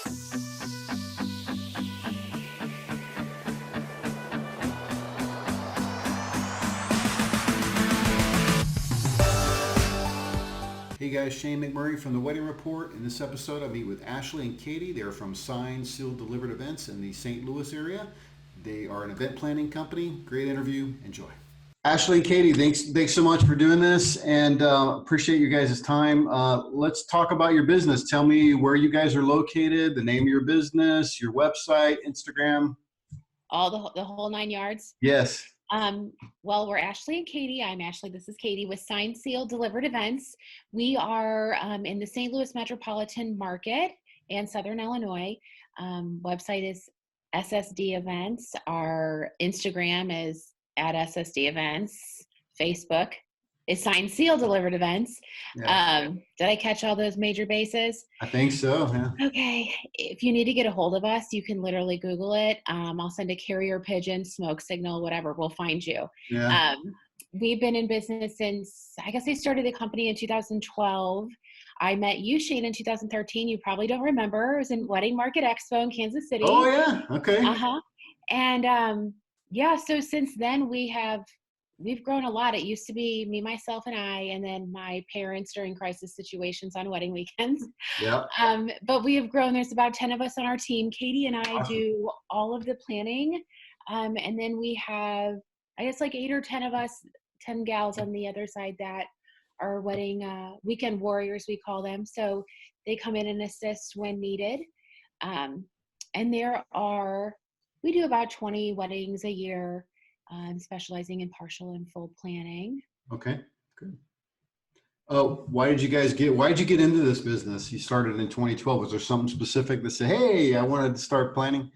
Hey guys, Shane McMurray from The Wedding Report. In this episode, I meet with Ashlee and Katie. They're from Signed, Sealed, Delivered Events in the St. Louis area. They are an event planning company. Great interview. Enjoy. Ashlee and Katie, thanks so much for doing this, and appreciate you guys' time. Let's talk about your business. Tell me where you guys are located, the name of your business, your website, Instagram. All the whole 9 yards. Yes. Well, we're Ashlee and Katie. I'm Ashlee. This is Katie with Signed, Sealed, Delivered Events. We are in the St. Louis metropolitan market and Southern Illinois. Website is SSD Events. Our Instagram is at SSD Events. Facebook is Signed, Sealed, Delivered Events. Yeah. Did I catch all those major bases? I think so, yeah. Okay. If you need to get a hold of us, you can literally Google it. I'll send a carrier pigeon, smoke signal, whatever. We'll find you. Yeah. We've been in business since, I guess I started the company in 2012. I met you, Shane, in 2013. You probably don't remember. It was in Wedding Market Expo in Kansas City. Oh, yeah. Okay. Uh-huh. And yeah, so since then we've grown a lot. It used to be me, myself, and I, and then my parents during crisis situations on wedding weekends. Yeah. But we have grown. There's about 10 of us on our team. Katie and I Awesome. do all of the planning. And then we have, I guess, like 8 or 10 of us, 10 gals on the other side that are wedding weekend warriors, we call them. So they come in and assist when needed. And we do about 20 weddings a year. Specializing in partial and full planning. Okay, good. Why did you get into this business? You started in 2012. Was there something specific that said, hey, I wanted to start planning?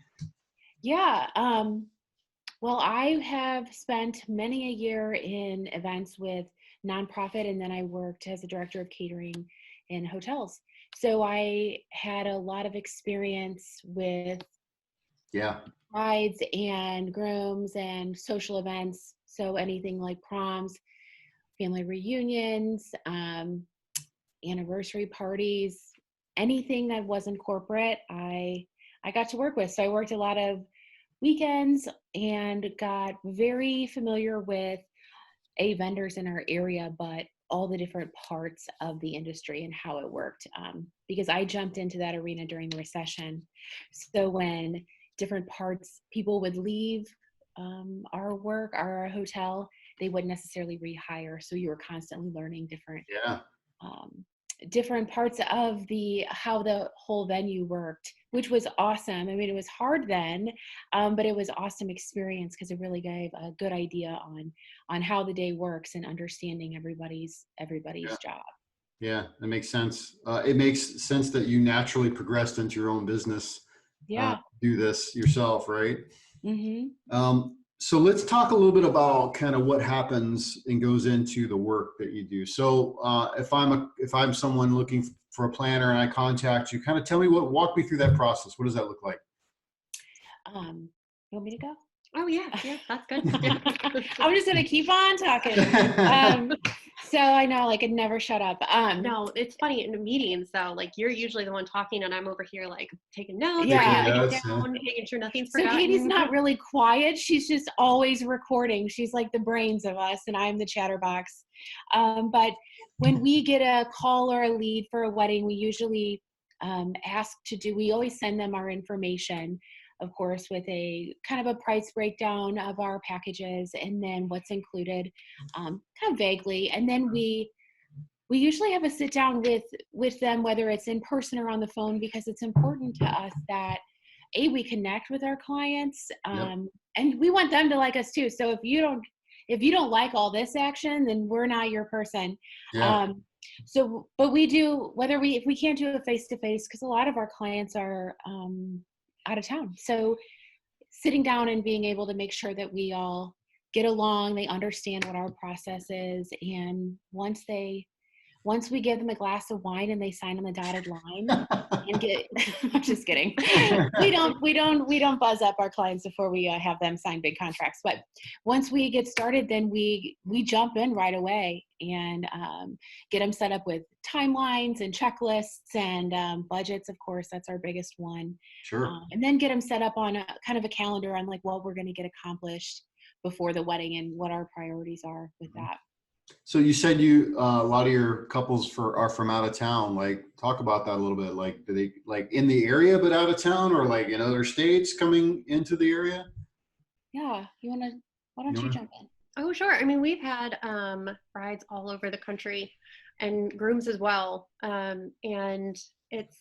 Yeah. Well, I have spent many a year in events with nonprofit, and then I worked as a director of catering in hotels. So I had a lot of experience with brides and grooms and social events. So anything like proms, family reunions, anniversary parties, anything that wasn't corporate, I got to work with. So I worked a lot of weekends and got very familiar with vendors in our area, but all the different parts of the industry and how it worked. Because I jumped into that arena during the recession. So when different parts, people would leave our hotel, they wouldn't necessarily rehire. So you were constantly learning different parts of how the whole venue worked, which was awesome. I mean, it was hard then, but it was awesome experience because it really gave a good idea on how the day works and understanding everybody's job. Yeah, that makes sense. It makes sense that you naturally progressed into your own business. Do this yourself, right? Mm-hmm. So let's talk a little bit about kind of what happens and goes into the work that you do. So if I'm someone looking for a planner and I contact you, kind of walk me through that process. What does that look like? You want me to go? Oh yeah, that's good. I'm just gonna keep on talking. So I know, like, it never shut up. No, it's funny in meetings though. Like you're usually the one talking, and I'm over here like taking notes, making sure nothing's forgotten. So Katie's not really quiet. She's just always recording. She's like the brains of us, and I'm the chatterbox. But when we get a call or a lead for a wedding, we usually we always send them our information, of course, with a kind of a price breakdown of our packages and then what's included, kind of vaguely. And then we usually have a sit down with them, whether it's in person or on the phone, because it's important to us that we connect with our clients, and we want them to like us too. So if you don't like all this action, then we're not your person. But we do, if we can't do it face-to-face, because a lot of our clients are out of town. So sitting down and being able to make sure that we all get along, they understand what our process is. And once they once we give them a glass of wine and they sign on the dotted line and get, I'm just kidding. We don't buzz up our clients before we have them sign big contracts. But once we get started, then we jump in right away and get them set up with timelines and checklists and budgets. Of course, that's our biggest one. Sure. And then get them set up on a kind of a calendar on like what we're going to get accomplished before the wedding and what our priorities are with that. So you said a lot of your couples are from out of town. Like, talk about that a little bit. Like, do they like in the area but out of town, or like in other states coming into the area? Yeah, why don't you jump in? Oh, sure. I mean, we've had brides all over the country and grooms as well. And it's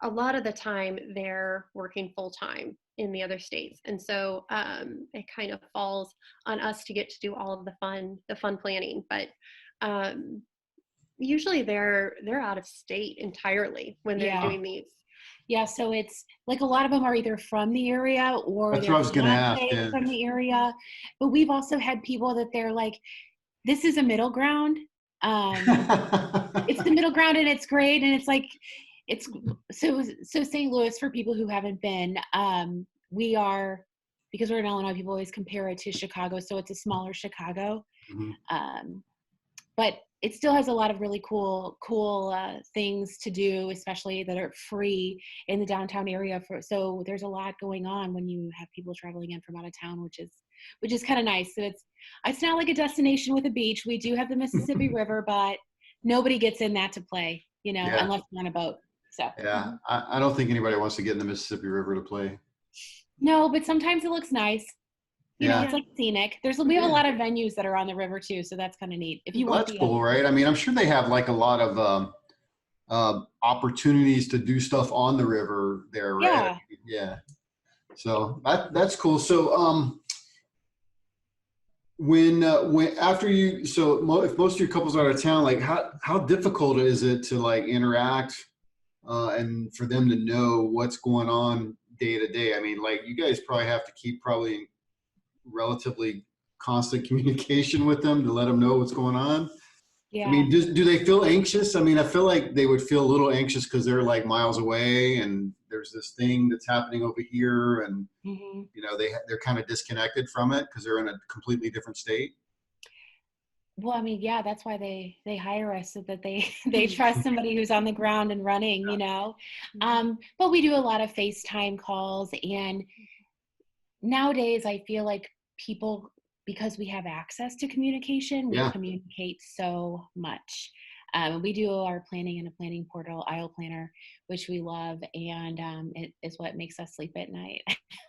a lot of the time they're working full time in the other states. And so it kind of falls on us to get to do all of the fun planning. But usually they're out of state entirely when they're doing these. Yeah, so it's like a lot of them are either from the area or that's what I was going to ask. From the area. But we've also had people that they're like, this is a middle ground. It's the middle ground and it's great. And it's like, it's so St. Louis, for people who haven't been, we are, because we're in Illinois, people always compare it to Chicago. So it's a smaller Chicago. Mm-hmm. But it still has a lot of really cool things to do, especially that are free in the downtown area. So there's a lot going on when you have people traveling in from out of town, which is kind of nice. So it's not like a destination with a beach. We do have the Mississippi River, but nobody gets in that to play, unless you're on a boat. So yeah, I don't think anybody wants to get in the Mississippi River to play. No, but sometimes it looks nice. You know, it's like scenic. We have a lot of venues that are on the river too, so that's kind of neat. If you want, that's cool, right? I mean, I'm sure they have like a lot of opportunities to do stuff on the river there, right? Yeah. So that's cool. So when after you, if most of your couples are out of town, like how difficult is it to like interact and for them to know what's going on day to day? I mean, like you guys probably have to keep in relatively constant communication with them to let them know what's going on. Yeah. I mean, do they feel anxious? I mean, I feel like they would feel a little anxious because they're like miles away and there's this thing that's happening over here and, they're kind of disconnected from it because they're in a completely different state. Well, I mean, yeah, that's why they hire us, so that they trust somebody who's on the ground and running, but we do a lot of FaceTime calls, and nowadays I feel like people, because we have access to communication, we communicate so much. We do our planning in a planning portal, Aisle Planner, which we love, and it is what makes us sleep at night.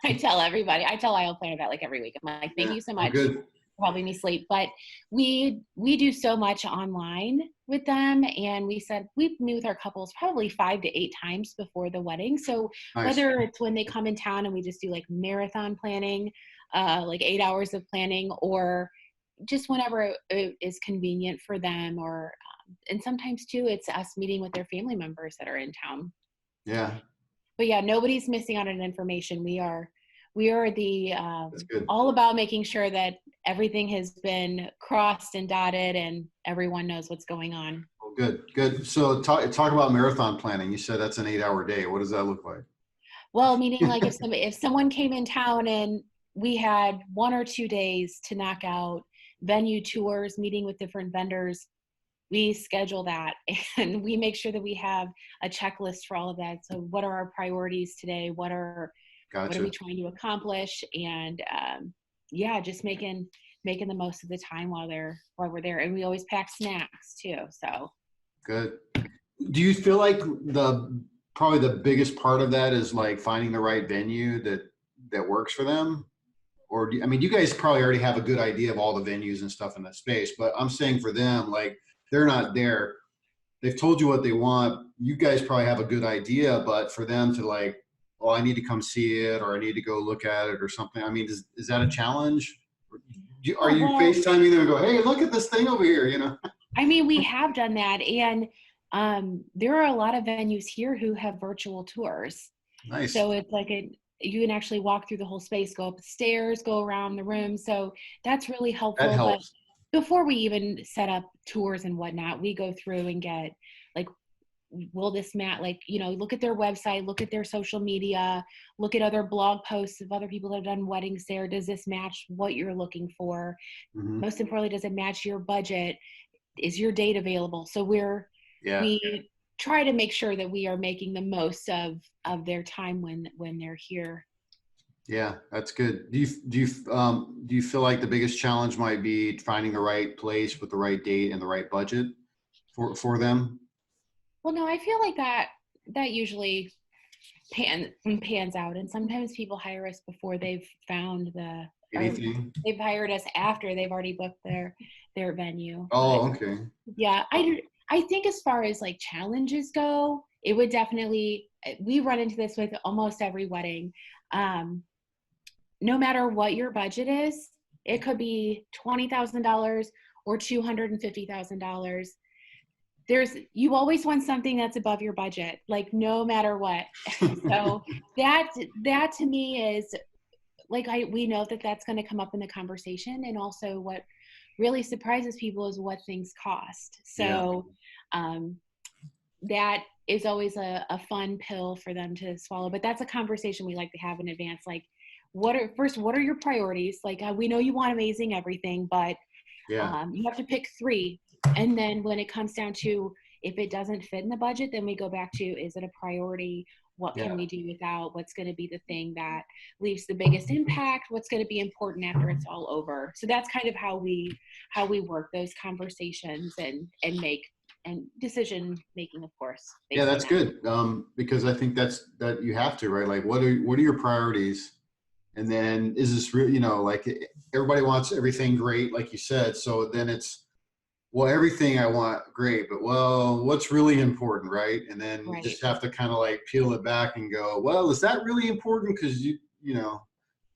I tell Aisle Planner that like every week. I'm like, thank you so much for helping me sleep. But we do so much online with them, and we meet with our couples probably 5 to 8 times before the wedding. So whether it's when they come in town and we just do like marathon planning, like 8 hours of planning, or just whenever it is convenient for them, or and sometimes too it's us meeting with their family members that are in town. Yeah. But yeah, nobody's missing out on information. We are the all about making sure that everything has been crossed and dotted and everyone knows what's going on. Oh, good. So talk about marathon planning. You said that's an 8-hour day. What does that look like? Well, meaning like if someone came in town and we had 1 or 2 days to knock out venue tours, meeting with different vendors, we schedule that and we make sure that we have a checklist for all of that. So what are our priorities today? What are we trying to accomplish? And just making the most of the time while we're there. And we always pack snacks too. So good. Do you feel like probably the biggest part of that is like finding the right venue that works for them? Or you guys probably already have a good idea of all the venues and stuff in that space, but I'm saying for them, like they're not there. They've told you what they want. You guys probably have a good idea, but for them to like, oh, I need to come see it, or I need to go look at it or something. I mean, is that a challenge? Are you FaceTiming them and go, hey, look at this thing over here, I mean, we have done that. And there are a lot of venues here who have virtual tours. Nice. So it's like you can actually walk through the whole space, go up the stairs, go around the room. So that's really helpful. That helps. before we even set up tours and whatnot, we go through and get like, will this match, like, look at their website, look at their social media, look at other blog posts of other people that have done weddings there. Does this match what you're looking for? Mm-hmm. Most importantly, does it match your budget? Is your date available? So we try to make sure that we are making the most of their time when they're here. Yeah, that's good. Do you feel like the biggest challenge might be finding the right place with the right date and the right budget for them? Well, no, I feel like that usually pans out, and sometimes people hire us before they've found Anything? they've hired us after they've already booked their venue. Oh, But okay. yeah, I think as far as like challenges go, it would definitely, we run into this with almost every wedding. No matter what your budget is, it could be $20,000 or $250,000. You always want something that's above your budget, like no matter what. So that to me is like, we know that that's going to come up in the conversation. And also what really surprises people is what things cost. So that is always a fun pill for them to swallow, but that's a conversation we like to have in advance. Like, what are your priorities? Like, we know you want amazing everything, but you have to pick 3. And then when it comes down to, if it doesn't fit in the budget, then we go back to, is it a priority? What can we do without? What's going to be the thing that leaves the biggest impact? What's going to be important after it's all over? So that's kind of how we work those conversations and make and decision making, of course. Yeah, that's good. Because I think that you have to, right? Like, what are your priorities? And then is this real, like everybody wants everything great, like you said. So then it's, well, everything I want great, but well, what's really important, right? And then you just have to kind of like peel it back and go, well, is that really important? Because it's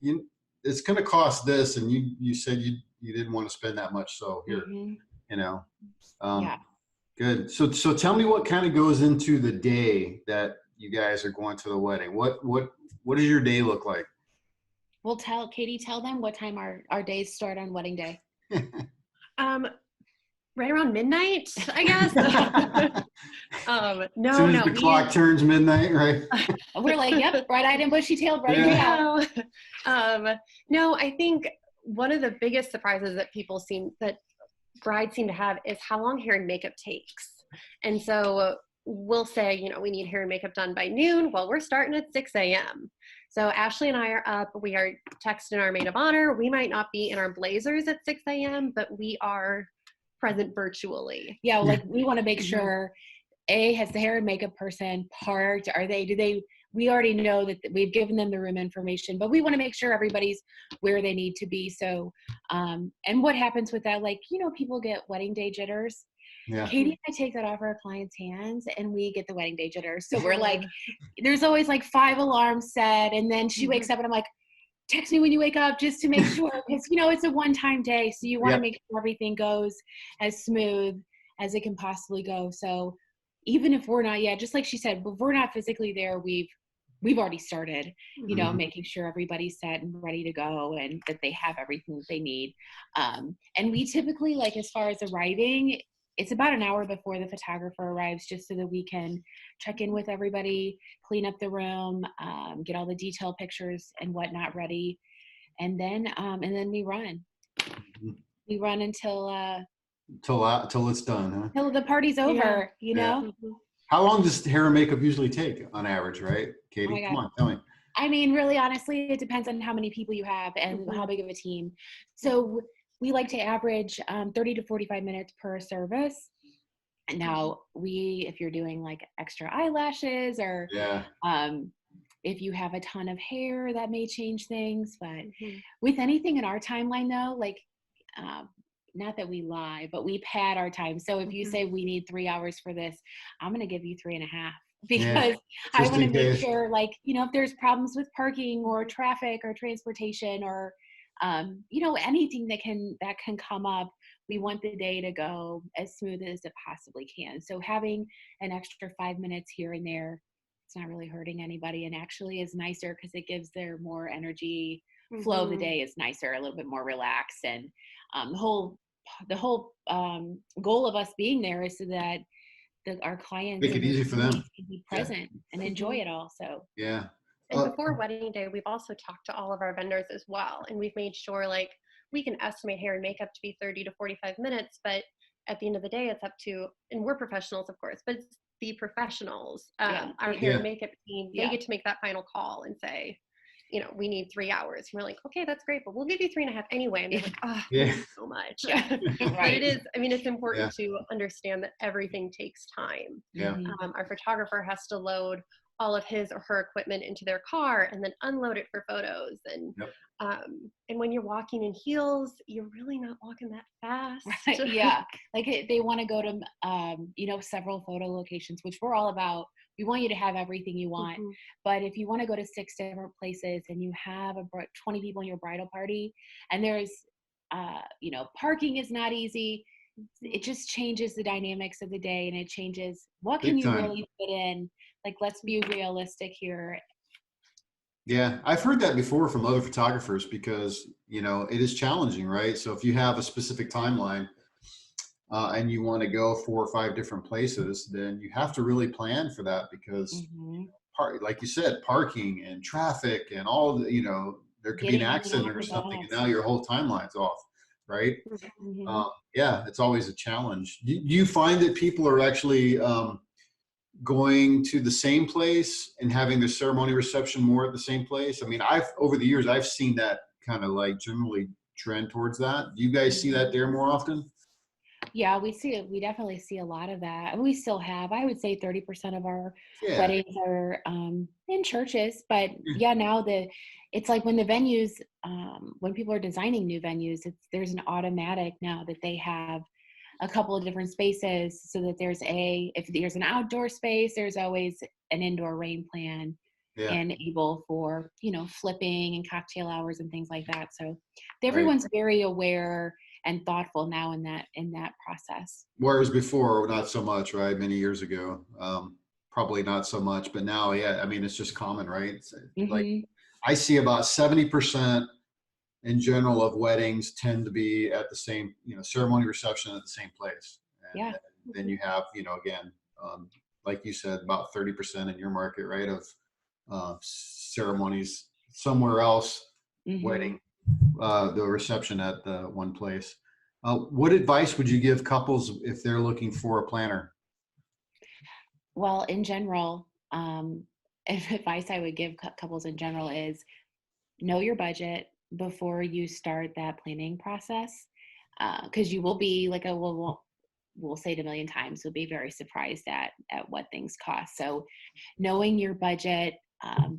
going to cost this, and you said you didn't want to spend that much, so here, yeah. Good. So tell me what kind of goes into the day that you guys are going to the wedding. What does your day look like? Well, tell them what time our days start on wedding day. Right around midnight, I guess. As soon as the clock turns midnight, right? We're like, yep, bright-eyed and bushy-tailed, ready to go. No, I think one of the biggest surprises that brides seem to have is how long hair and makeup takes. And so we'll say, we need hair and makeup done by noon. Well, we're starting at 6 a.m. So Ashlee and I are up. We are texting our maid of honor. We might not be in our blazers at 6 a.m., but we are present virtually. Yeah, like we want to make sure has the hair and makeup person parked? We already know that we've given them the room information, but we want to make sure everybody's where they need to be. So, and what happens with that, like, people get wedding day jitters. Yeah. Katie and I take that off our clients' hands and we get the wedding day jitters. So we're like, there's always like 5 alarms set, and then she wakes up and I'm like, text me when you wake up just to make sure, because it's a one-time day, so you want to make sure everything goes as smooth as it can possibly go. So even if we're not yet, just like she said, if we're not physically there, we've already started, making sure everybody's set and ready to go and that they have everything that they need. And we typically, like, as far as arriving, it's about an hour before the photographer arrives, just so that we can check in with everybody, clean up the room, get all the detail pictures and whatnot ready. And then we run. We run until it's done, huh? Till the party's over, How long does hair and makeup usually take on average, right, Katie? Come on, tell me. I mean, really, honestly, it depends on how many people you have and how big of a team. So we like to average 30 to 45 minutes per service. And now if you're doing like extra eyelashes or if you have a ton of hair, that may change things. But with anything in our timeline, though, like, not that we lie, but we pad our time. So if you say we need 3 hours for this, I'm going to give you 3.5, because I want to make sure, like, if there's problems with parking or traffic or transportation or, anything that can come up, we want the day to go as smooth as it possibly can. So having an extra 5 minutes here and there, it's not really hurting anybody, and actually is nicer because it gives their more energy. Flow of the day is nicer, a little bit more relaxed, and the whole the whole goal of us being there is so that our clients Make it and their easy for them. families can be present and enjoy it all. So Yeah. And before wedding day, we've also talked to all of our vendors as well. And we've made sure like we can estimate hair and makeup to be 30 to 45 minutes, but at the end of the day, it's up to, and we're professionals, of course, but it's the professionals, our hair and makeup team, they get to make that final call and say, you know, we need 3 hours. And we're like, okay, that's great, but we'll give you 3.5 anyway. And they're like, oh, thank you so much. But it is, I mean, it's important to understand that everything takes time. Yeah. Our photographer has to load all of his or her equipment into their car and then unload it for photos. And when you're walking in heels, you're really not walking that fast. Right. Yeah. Like they want to go to, you know, several photo locations, which we're all about. We want you to have everything you want. But if you want to go to 6 different places and you have 20 people in your bridal party and there's, you know, parking is not easy. It just changes the dynamics of the day, and it changes what can you really fit in. Like, let's be realistic here. Yeah, I've heard that before from other photographers because, you know, it is challenging, right? So if you have a specific timeline and you want to go 4 or 5 different places, then you have to really plan for that because, like you said, parking and traffic and all the, you know, there could be an accident or something, and now your whole timeline's off, right? Yeah, it's always a challenge. Do you find that people are actually going to the same place and having the ceremony reception more at the same place? I mean, over the years, I've seen that kind of like generally trend towards that. Do you guys see that there more often? Yeah, we see it. We definitely see a lot of that. And we still have, I would say 30% of our weddings are in churches. But now it's like when the venues, when people are designing new venues, there's an automatic now that they have a couple of different spaces so that if there's an outdoor space, there's always an indoor rain plan and able for, you know, flipping and cocktail hours and things like that. So everyone's very aware and thoughtful now in that process. Whereas before, not so much, right? Many years ago, probably not so much, but now, yeah, I mean, it's just common, right? Like I see about 70% in general of weddings tend to be at the same, you know, ceremony reception at the same place. And then you have, you know, again, like you said, about 30% in your market, right, of ceremonies somewhere else, wedding, the reception at the one place. What advice would you give couples if they're looking for a planner? Well, in general, advice I would give couples in general is know your budget before you start that planning process, because you will be like we'll say it a million times, you'll be very surprised at what things cost. So knowing your budget,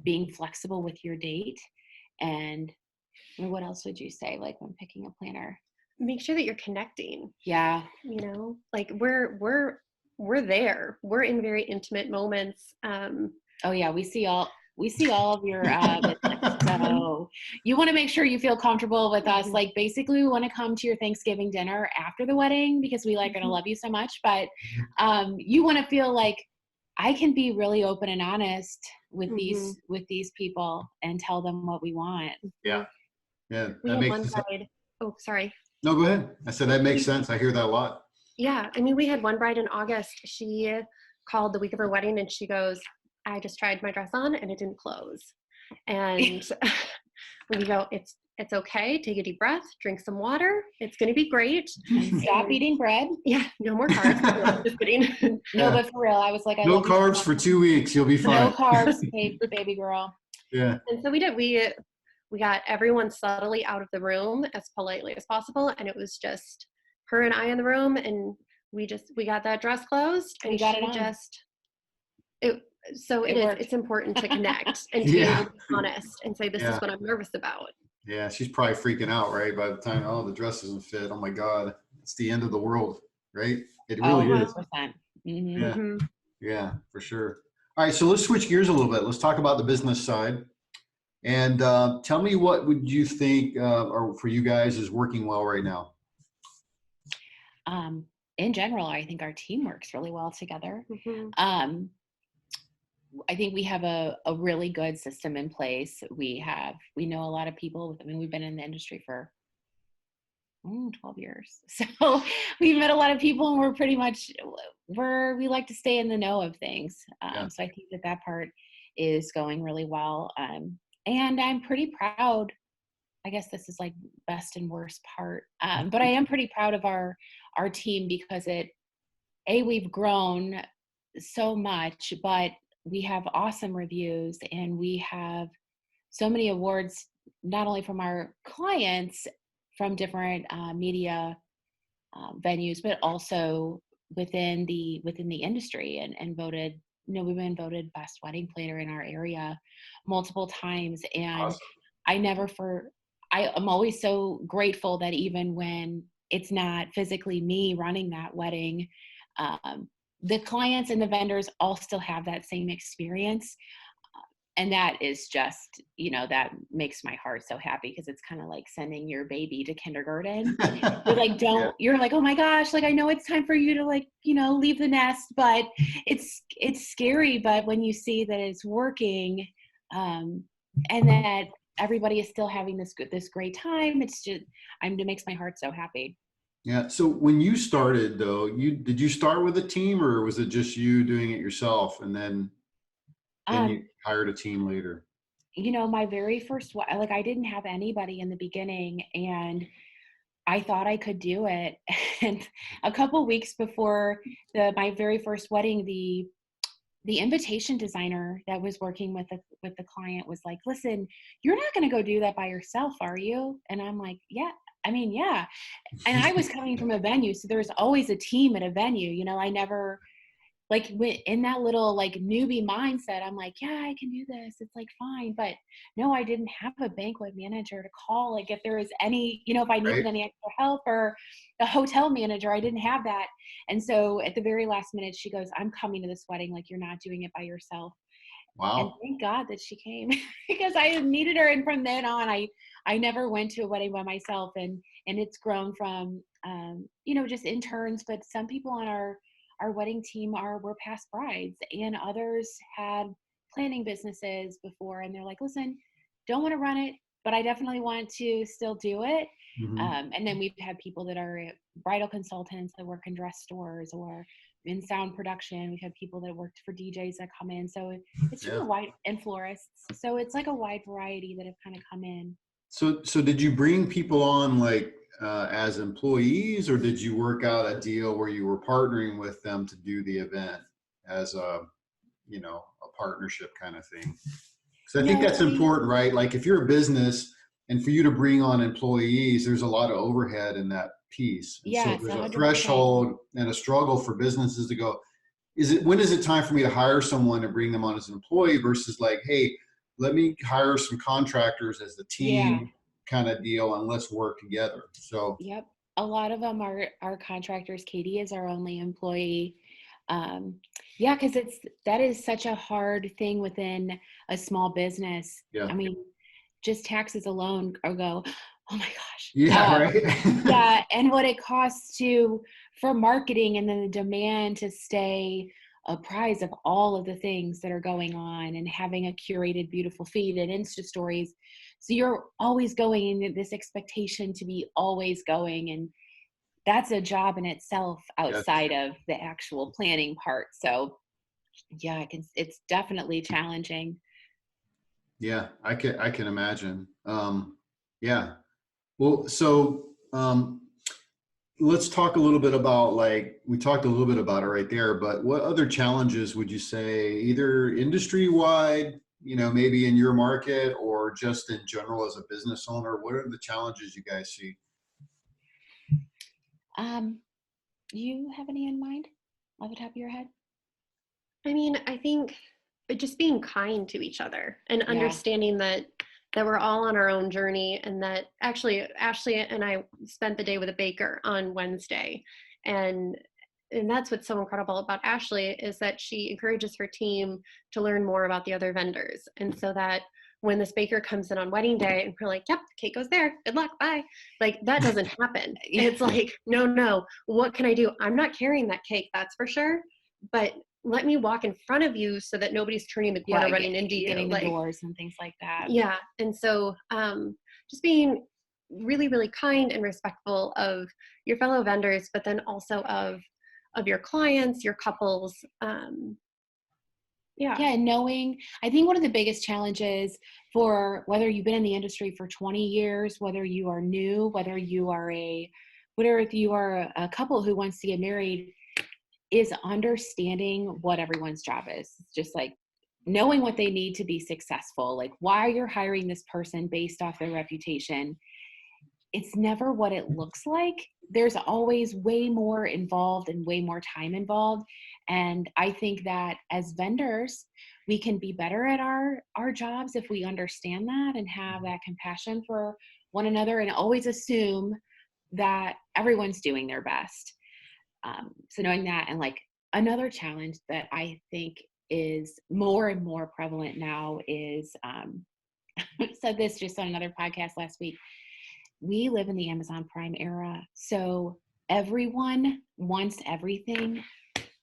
being flexible with your date, and what else would you say, like when picking a planner? Make sure that you're connecting. Yeah. You know, like we're there. We're in very intimate moments. Oh yeah, we see all of your so you want to make sure you feel comfortable with us. Like basically we want to come to your Thanksgiving dinner after the wedding because we like are gonna love you so much, but you want to feel like I can be really open and honest with these people and tell them what we want. Yeah We that had makes one sense. bride. Oh, sorry. No, go ahead. I said that makes sense. I hear that a lot. Yeah, I mean, we had one bride in August. She called the week of her wedding and she goes, I just tried my dress on and it didn't close. And we go, it's okay. Take a deep breath, drink some water. It's going to be great. Stop eating bread. Yeah, no more carbs. No, just kidding. No, but for real, I was like, no carbs for 2 weeks. You'll be fine. No carbs, baby girl. Yeah. And so we did. We got everyone subtly out of the room as politely as possible, and it was just her and I in the room, and we got that dress closed, and we got it on. It's important to connect and to be honest and say, this is what I'm nervous about. Yeah, she's probably freaking out, right? By the time, the dress doesn't fit. Oh my God, it's the end of the world, right? It really is. 100%. Yeah, for sure. All right, so let's switch gears a little bit. Let's talk about the business side. And tell me, what would you think, or for you guys, is working well right now? In general, I think our team works really well together. I think we have a really good system in place. We know a lot of people. I mean, we've been in the industry for 12 years. So we've met a lot of people, and we're pretty much, we like to stay in the know of things. Yeah. So I think that part is going really well. And I'm pretty proud. I guess this is like best and worst part. But I am pretty proud of our team, because we've grown so much, but we have awesome reviews, and we have so many awards, not only from our clients from different media venues, but also within the industry, and voted, we've been voted best wedding planner in our area multiple times. And Awesome. I am always so grateful that even when it's not physically me running that wedding, the clients and the vendors all still have that same experience. And that is just, that makes my heart so happy, because it's kind of like sending your baby to kindergarten. You're like, you're like, oh my gosh, like, I know it's time for you to, like, leave the nest, but it's scary. But when you see that it's working, and that everybody is still having this great time, it makes my heart so happy. Yeah. So when you started though, did you start with a team, or was it just you doing it yourself, and then you Um, hired a team later? my very first, like, I didn't have anybody in the beginning, and I thought I could do it. And a couple weeks before my very first wedding, the invitation designer that was working with the client was like, listen, you're not going to go do that by yourself, are you? And I'm like, yeah. I mean, yeah. And I was coming from a venue, so there's always a team at a venue. I never, like, in that little, like, newbie mindset, I'm like, yeah, I can do this. It's like, fine. But no, I didn't have a banquet manager to call. Like, if there was any, if I needed Right. any extra help, or a hotel manager, I didn't have that. And so at the very last minute, she goes, I'm coming to this wedding. Like, you're not doing it by yourself. And Wow. thank God that she came, because I needed her. And from then on, I never went to a wedding by myself. And it's grown from, just interns, but some people on our wedding team were past brides, and others had planning businesses before. And they're like, listen, don't want to run it, but I definitely want to still do it. Hmm. And then we've had people that are bridal consultants that work in dress stores or in sound production. We've had people that worked for DJs that come in. So it's just Yeah. a wide, and florists. So it's like a wide variety that have kind of come in. So did you bring people on, like, as employees, or did you work out a deal where you were partnering with them to do the event as a partnership kind of thing? Because I think No, that's important, right? Like, if you're a business and for you to bring on employees, there's a lot of overhead in that piece. And so yes, there's a 100%. threshold and a struggle for businesses to go, when is it time for me to hire someone and bring them on as an employee, versus like, hey, let me hire some contractors as the Yeah. team kind of deal, and let's work together. So Yep. A lot of them are contractors. Katie is our only employee. Um, yeah, because that is such a hard thing within a small business. yeah. I mean, just taxes alone go, oh my gosh. Yeah, right. Yeah, and what it costs for marketing, and then the demand to stay apprised of all of the things that are going on, and having a curated, beautiful feed and Insta stories. So you're always going in this expectation to be always going, and that's a job in itself Yes. outside of the actual planning part. So yeah, it's definitely challenging. Yeah, I can imagine. Yeah. Well, so let's talk a little bit about, like, we talked a little bit about it right there, but what other challenges would you say, either industry wide, maybe in your market, or just in general as a business owner? What are the challenges you guys see? Um, you have any in mind off the top of your head? I mean, I think just being kind to each other and Yeah. understanding that we're all on our own journey, and that actually Ashlee and I spent the day with a baker on Wednesday, and that's what's so incredible about Ashlee, is that she encourages her team to learn more about the other vendors, and so that when this baker comes in on wedding day and we're like, yep, cake goes there, good luck, bye, like, that doesn't happen. It's like, no, what can I do? I'm not carrying that cake, that's for sure, but let me walk in front of you so that nobody's turning the corner, Yeah, running into you. getting the Like, doors and things like that. yeah. And so just being really, really kind and respectful of your fellow vendors, but then also of your clients, your couples. Yeah. Yeah, knowing, I think one of the biggest challenges for whether you've been in the industry for 20 years, whether you are new, whether you are a couple who wants to get married, is understanding what everyone's job is. Just like knowing what they need to be successful, like why you're hiring this person based off their reputation. It's never what it looks like. There's always way more involved and way more time involved. And I think that as vendors, we can be better at our jobs if we understand that and have that compassion for one another and always assume that everyone's doing their best. So knowing that, and like another challenge that I think is more and more prevalent now is, I said this just on another podcast last week, we live in the Amazon Prime era. So everyone wants everything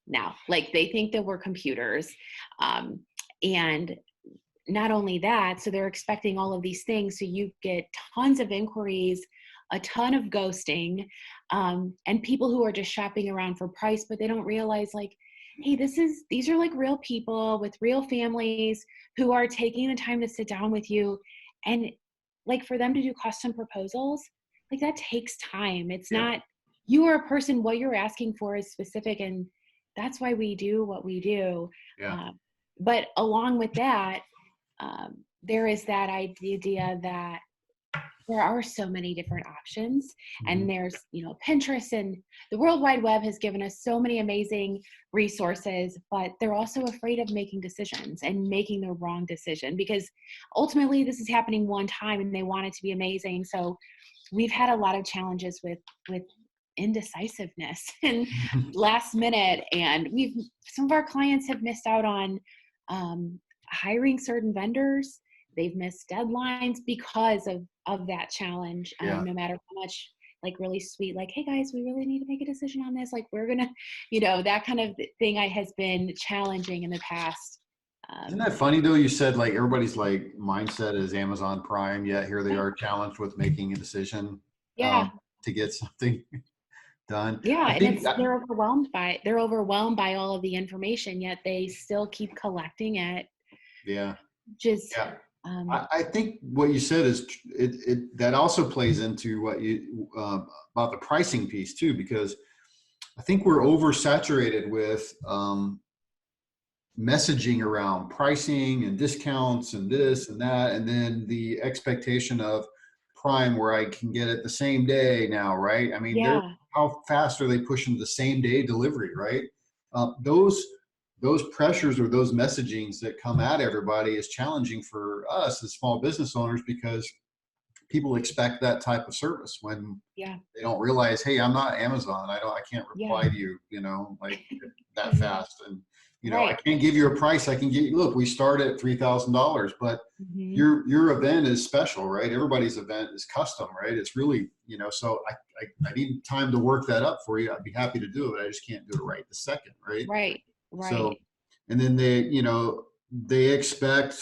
now. Like they think that we're computers. And not only that, so they're expecting all of these things. So you get tons of inquiries, a ton of ghosting, and people who are just shopping around for price, but they don't realize like, hey, these are like real people with real families who are taking the time to sit down with you. And like for them to do custom proposals, like that takes time. It's not, you are a person, what you're asking for is specific, and that's why we do what we do. But along with that, there is that idea that there are so many different options, and there's, Pinterest and the World Wide Web has given us so many amazing resources, but they're also afraid of making decisions and making the wrong decision, because ultimately this is happening one time and they want it to be amazing. So we've had a lot of challenges with indecisiveness and last minute, and some of our clients have missed out on hiring certain vendors. They've missed deadlines because of that challenge. No matter how much, like really sweet, like, hey guys, we really need to make a decision on this. Like we're gonna, that kind of thing has been challenging in the past. Isn't that funny though? You said like everybody's like mindset is Amazon Prime, yet here they are challenged with making a decision to get something done. Yeah, and they're overwhelmed by all of the information, yet they still keep collecting it. I think what you said is that also plays into what you about the pricing piece too, because I think we're oversaturated with messaging around pricing and discounts and this and that, and then the expectation of Prime where I can get it the same day now, right? I mean, how fast are they pushing the same day delivery, right? Those pressures or those messagings that come at everybody is challenging for us as small business owners, because people expect that type of service when they don't realize, hey, I'm not Amazon. I can't reply to you, like that fast. And, I can't give you a price. I can give you, look, we start at $3,000, but your event is special, right? Everybody's event is custom, right? It's really, so I need time to work that up for you. I'd be happy to do it. I just can't do it right this second. Right. Right. So, and then they expect,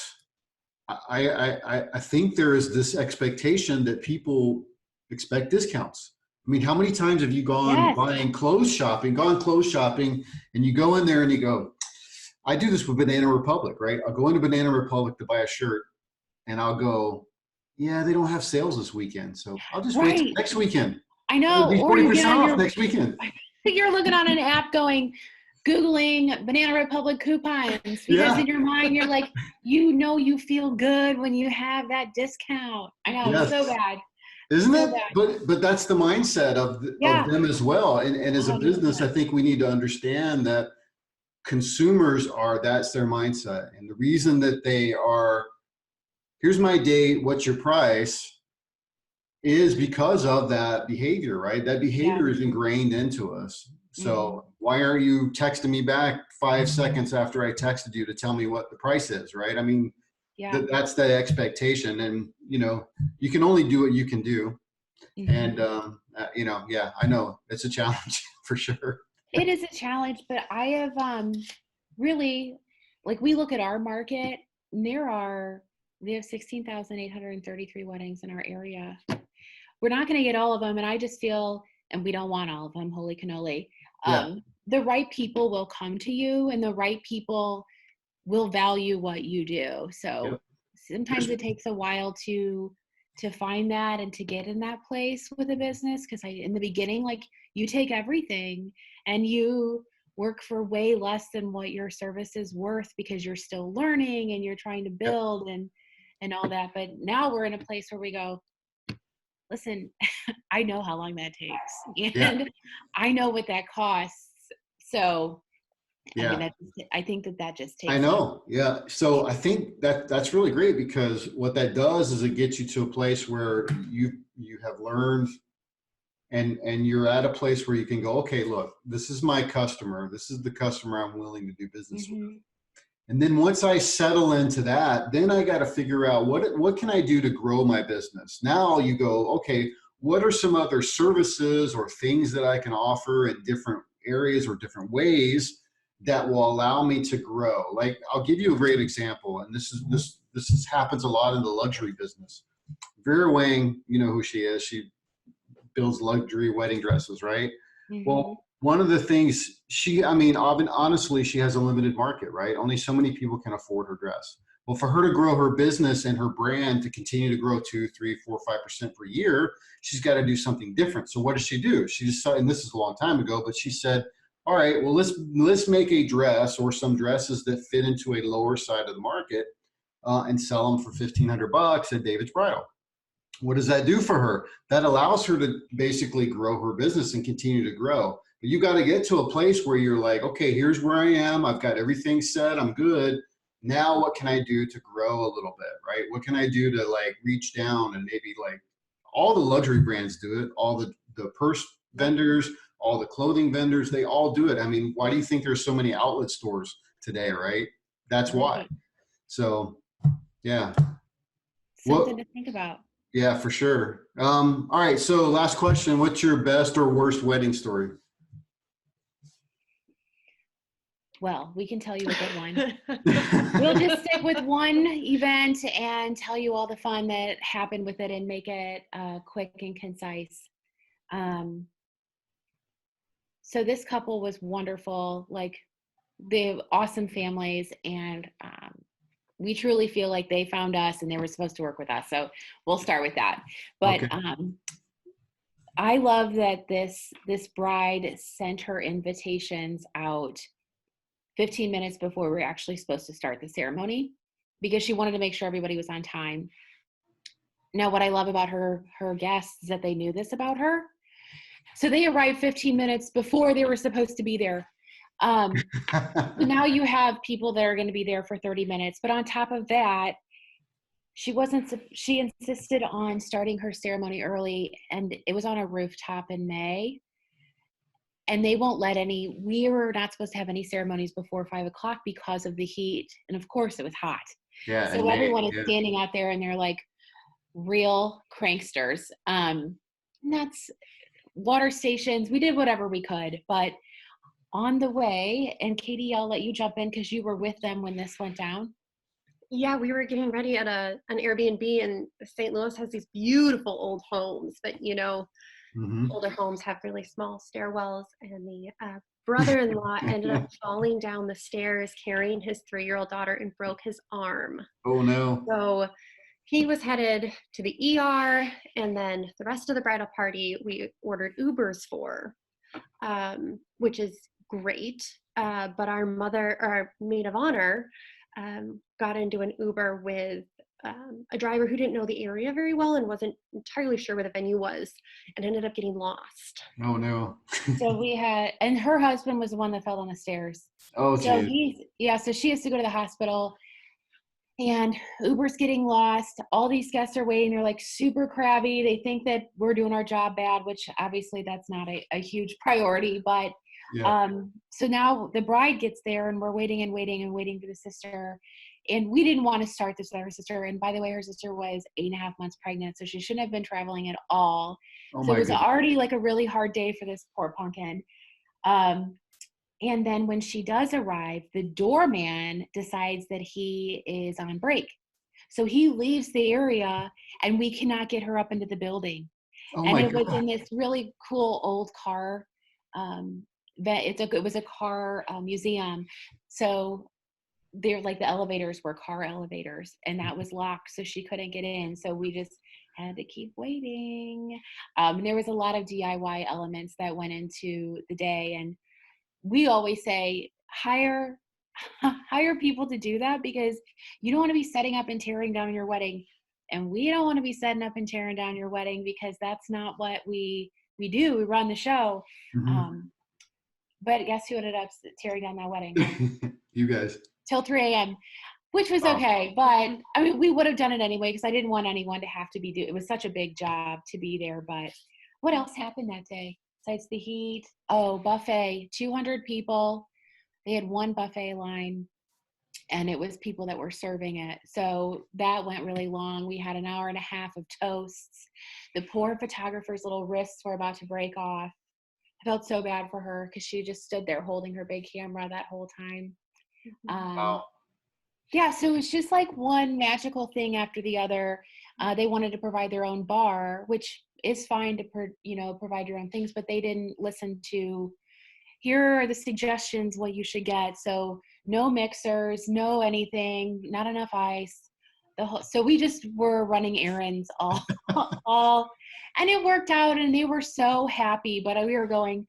I think there is this expectation that people expect discounts. I mean, how many times have you gone clothes shopping, and you go in there and you go, I do this with Banana Republic, right? I'll go into Banana Republic to buy a shirt and I'll go, yeah, they don't have sales this weekend. So I'll just wait till next weekend. I know. It'll be 40% off next weekend. You're looking on an app going, Googling Banana Republic coupons, because in your mind, you're like, you feel good when you have that discount. I know, it's so bad. Isn't it? But that's the mindset of them as well. And as a business, I think we need to understand that consumers that's their mindset. And the reason that they are, here's my date, what's your price, is because of that behavior, right? That behavior is ingrained into us. So why are you texting me back 5 seconds after I texted you to tell me what the price is, right? I mean, that's the expectation. And, you can only do what you can do. And, I know it's a challenge for sure. It is a challenge, but I have really, like, we look at our market, we have 16,833 weddings in our area. we're not going to get all of them. And I just feel, and we don't want all of them, holy cannoli. Yeah. The right people will come to you, and the right people will value what you do. So Yep. sometimes it takes a while to find that and to get in that place with a business. Cause in the beginning, like, you take everything and you work for way less than what your service is worth because you're still learning and you're trying to Yep. build and all that. But now we're in a place where we go, listen, I know how long that takes, and I know what that costs. So, I Yeah. mean, I think that just takes I know. Yeah. So I think that's really great, because what that does is it gets you to a place where you have learned, and you're at a place where you can go, okay, look, this is my customer. This is the customer I'm willing to do business with. Mhm. And then once I settle into that, then I got to figure out what can I do to grow my business. Now you go, okay, what are some other services or things that I can offer in different areas or different ways that will allow me to grow? Like, I'll give you a great example, and this happens a lot in the luxury business. Vera Wang, you know who she is. She builds luxury wedding dresses, right? Mhm. Well, one of the things I mean, honestly, she has a limited market, right? Only so many people can afford her dress. Well, for her to grow her business and her brand to continue to grow 2, 3, 4, 5% per year, she's got to do something different. So what does she do? She decided, and this is a long time ago, but she said, all right, well, let's make a dress or some dresses that fit into a lower side of the market, and sell them for $1,500 at David's Bridal. What does that do for her? That allows her to basically grow her business and continue to grow. But you got to get to a place where you're like, okay, here's where I am. I've got everything set. I'm good. Now what can I do to grow a little bit, right? What can I do to like reach down and maybe like all the luxury brands do it, all the purse vendors, all the clothing vendors, they all do it. I mean, why do you think there's so many outlet stores today, right? That's why. Right. So, yeah. Something What to think about. Yeah, for sure. All right. So last question. What's your best or worst wedding story? Well, we can tell you a good one. We'll just stick with one event and tell you all the fun that happened with it and make it quick and concise. So this couple was wonderful. Like, they have awesome families, and we truly feel like they found us and they were supposed to work with us. So we'll start with that. But Okay. I love that this bride sent her invitations out 15 minutes before we were actually supposed to start the ceremony, because she wanted to make sure everybody was on time. Now, what I love about her guests is that they knew this about her. So they arrived 15 minutes before they were supposed to be there. So now you have people that are going to be there for 30 minutes. But on top of that, she insisted on starting her ceremony early, and it was on a rooftop in May. And they won't let we were not supposed to have any ceremonies before 5 o'clock because of the heat. And of course it was hot. Yeah. So everyone is standing out there and they're like real cranksters. And that's water stations. We did whatever we could, but on the way, and Katie, I'll let you jump in because you were with them when this went down. Yeah, we were getting ready at an Airbnb, and St. Louis has these beautiful old homes, but older homes have really small stairwells, and the brother-in-law ended up falling down the stairs carrying his 3-year-old daughter and broke his arm. Oh no. So he was headed to the ER, and then the rest of the bridal party we ordered Ubers for, which is great. But our maid of honor, got into an Uber with a driver who didn't know the area very well and wasn't entirely sure where the venue was, and ended up getting lost. Oh no. So and her husband was the one that fell down the stairs. Oh, so geez. so she has to go to the hospital, and Uber's getting lost. All these guests are waiting. They're like super crabby. They think that we're doing our job bad, which obviously that's not a huge priority. But so now the bride gets there, and we're waiting and waiting and waiting for the sister. And we didn't want to start this with her sister. And by the way, her sister was 8.5 months pregnant, so she shouldn't have been traveling at all. Oh, so it was goodness. already like a really hard day for this poor pumpkin. And then when she does arrive, the doorman decides that he is on break. So he leaves the area, and we cannot get her up into the building. Oh And my it was God. in this really cool old car. It was a car museum. So they're like the elevators were car elevators, and that was locked, so she couldn't get in. So we just had to keep waiting. And there was a lot of DIY elements that went into the day, and we always say hire people to do that, because you don't want to be setting up and tearing down your wedding, and we don't want to be setting up and tearing down your wedding, because that's not what we do. We run the show. Mhm. But guess who ended up tearing down that wedding You guys. till 3 a.m., which was Wow. okay. But I mean, we would have done it anyway, because I didn't want anyone to have to it was such a big job to be there. But what else happened that day besides the heat? Oh, buffet, 200 people. They had one buffet line, and it was people that were serving it. So that went really long. We had an hour and a half of toasts. The poor photographer's little wrists were about to break off. I felt so bad for her, because she just stood there holding her big camera that whole time. Wow. Yeah, so it's just like one magical thing after the other. They wanted to provide their own bar, which is fine to provide your own things, but they didn't listen to, here are the suggestions what you should get. So no mixers, no anything, not enough ice. So we just were running errands all, and it worked out, and they were so happy. But we were going,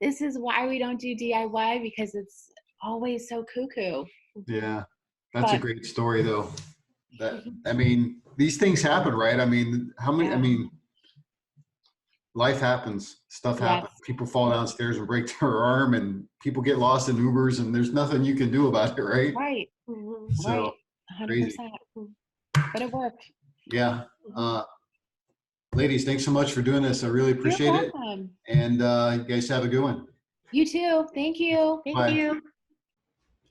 this is why we don't do DIY, because it's always so cuckoo. Yeah. That's a But great story though. I mean, these things happen, right? I mean, I yeah, mean, life happens, stuff yes, happens. People fall downstairs and break their arm, and people get lost in Ubers, and there's nothing you can do about it, right? right, So right, 100%. crazy. But it worked. Yeah. Ladies, thanks so much for doing this. I really You're appreciate it. welcome. And you guys have a good one. You too. Thank you. Thank Bye. you.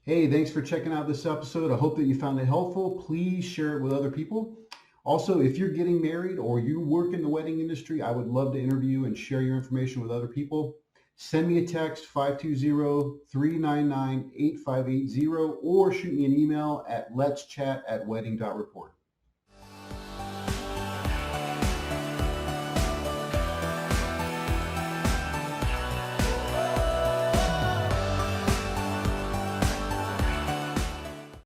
Hey, thanks for checking out this episode. I hope that you found it helpful. Please share it with other people. Also, if you're getting married or you work in the wedding industry, I would love to interview and share your information with other people. Send me a text, 520-399-8580, or shoot me an email at letschat@wedding.report.